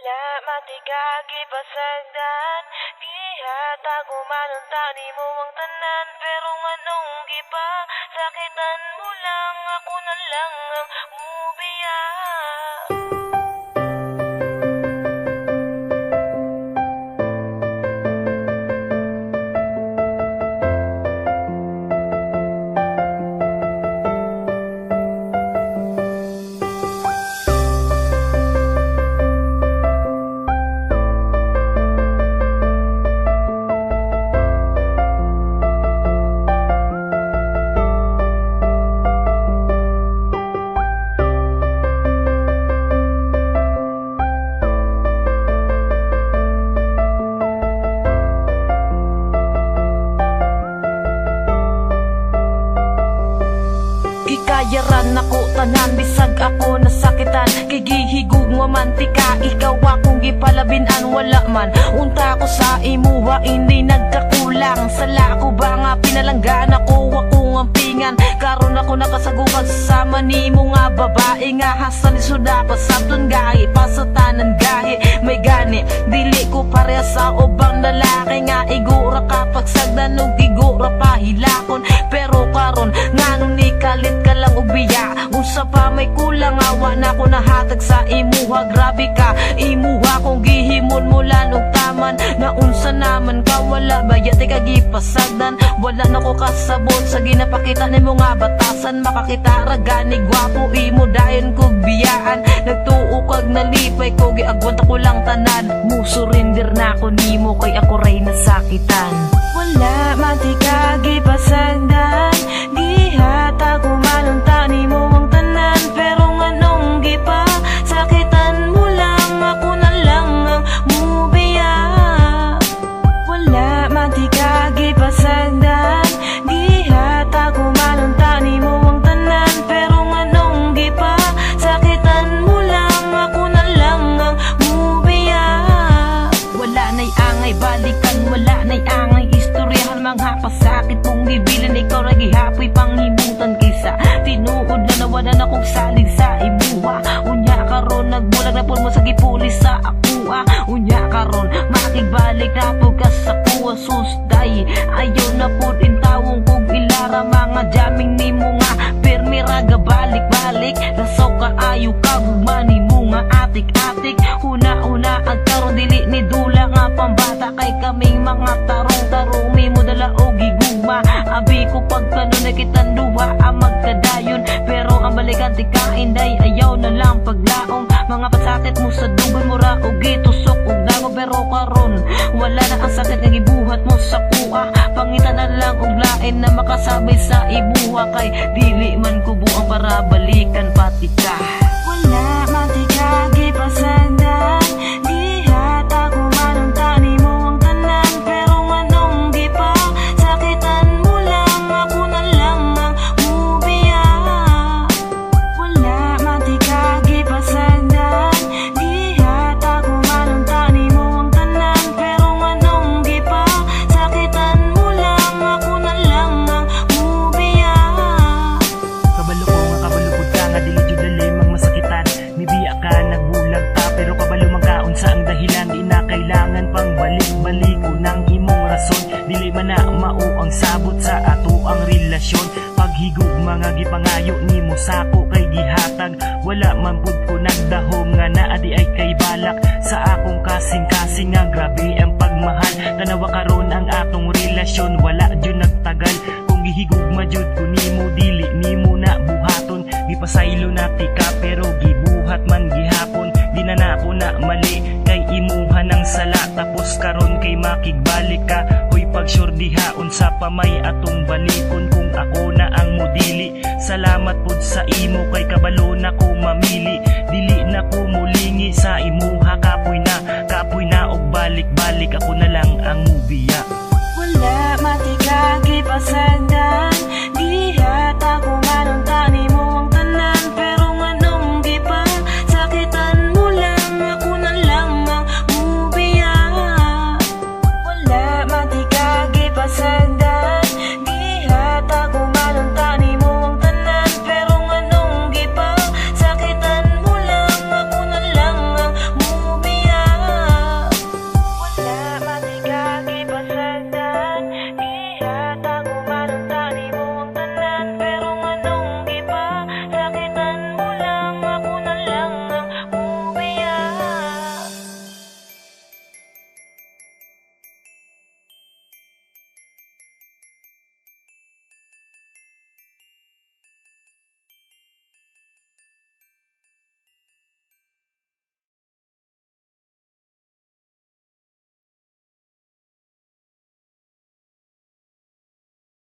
Wala matigagi pasagdan, gihatag umanunta ni mo ang tanan. Pero nganong gipa, sakitan mo lang, ako na lang ang mubiya. Gikayaran ako tanan, bisag ako nasakitan. Gigihigug nga mantika, ikaw akong gipalabinan. Wala man, unta ko sa imuha, hindi nagkakulang. Sala ko ba nga pinalanggan ako ang pingan. Karon ako nakasagukan sama ni mo nga babae. Nga hasan isuda pasabton gahi, pasatanan gahi. May gani, dili ko pareha sa ubang lalaki. Nga igura kapag sagdan o igura pahilakon. Pero karon, nganong ni kalit ka lang ubiya. Unsa pa may kulang, awa na ko nahatag sa imuha. Grabe ka, imuha kong gihimon mula og taman. Na unsa naman ka, wala bayat ka gipasagdan. Wala na ko kasabot sa ginapakita ni mo nga batasan. Makakita ragani gwapo, imo dayon kog biyaan. Nagtuo kag nalipay ko, giagwanta ko lang tanan. Musurrender na ko nimo, kay ako ray nasakitan. Wala matigagi pasagdan, gihatag umanunta ni mo ang tanan. Pero nganong gipa, sakitan mo lang, ako na lang ang mubiya. Wala matigagi pasagdan, gihatag umanunta ni mo ang tanan. Pero nganong gipa, sakitan mo lang, ako na lang ang mubiya. Wala na'y angay balikan, wala na'y angay istoryahan. Mga pasakit mong gibilan, ikaw na gihapoy panghimutan. Kaysa tinuod na nawala na kong salig sa imuha. Unya karon nagbulag na po mo sa gipulis sa akua. Unya karon makigbalik na po ka sa kuwa. Susday ayaw na po din tawong kog ilara. Mga jaming ni mo nga permi raga balik-balik. Lasaw ka ayaw ka gumani mo nga atik-atik. Una-una ang karon dili ni dula nga pambata. Kay kaming mga tarong-tarong mi mo dala o giguma. Abi ko pagkano na kitang duha ang magkadayon. Pero ang balikan di kainday ayaw na lang paglaong. Mga pasakit mo sa dugay mo ra o gitusok og dago. Pero karon wala na ang sakit nga gibuhat mo sa kuha. Pangitan na lang og lain na makasabay sa ibuha. Kay dili man ko buang para balikan pati ka. Wala matigagi pasagdan, gihatag umanunta ni mo ang tanan. Pero nganong gipa, sakitan mo lang, ako na lang ang mubiya. Wala matigagi pasagdan, gihatag umanunta ni mo ang tanan. Pero nganong gipa, sakitan mo lang, ako na lang ang mubiya. Kabalo ko nga kabalukod ka nga dili jud dali mang masakitan. Mibiya ka nagbulag ta pero kabalo man kaon sa ang dahilan. Di na kailangan pang balik-balik unang imong rason. Dili man na mao ang sabot sa ato ang relasyon. Paghigug mga gipangayo nimo sako kay gihatag. Wala man pud ko nagdahom nga naa di ay kay balak. Sa akong kasing-kasing nga grabe ang pagmahal. Tanawa karon ang atong relasyon, wala jud nagtagal. Kung gihigugma jud ko nimo dili nimo na buhaton. Gipasaylo na tika pero gibuhat man gihapon. Di na nako na mali kay imuha ng sala. Tapos karon kay makigbalik ka. Hoy pagsurdihaon sa pamay atong balikon. Kung ako na ang modili, salamat pud sa imo kay kabalo na ko mamili. Dili na ko mulingi sa imuha. Kapoy na og balik-balik ako na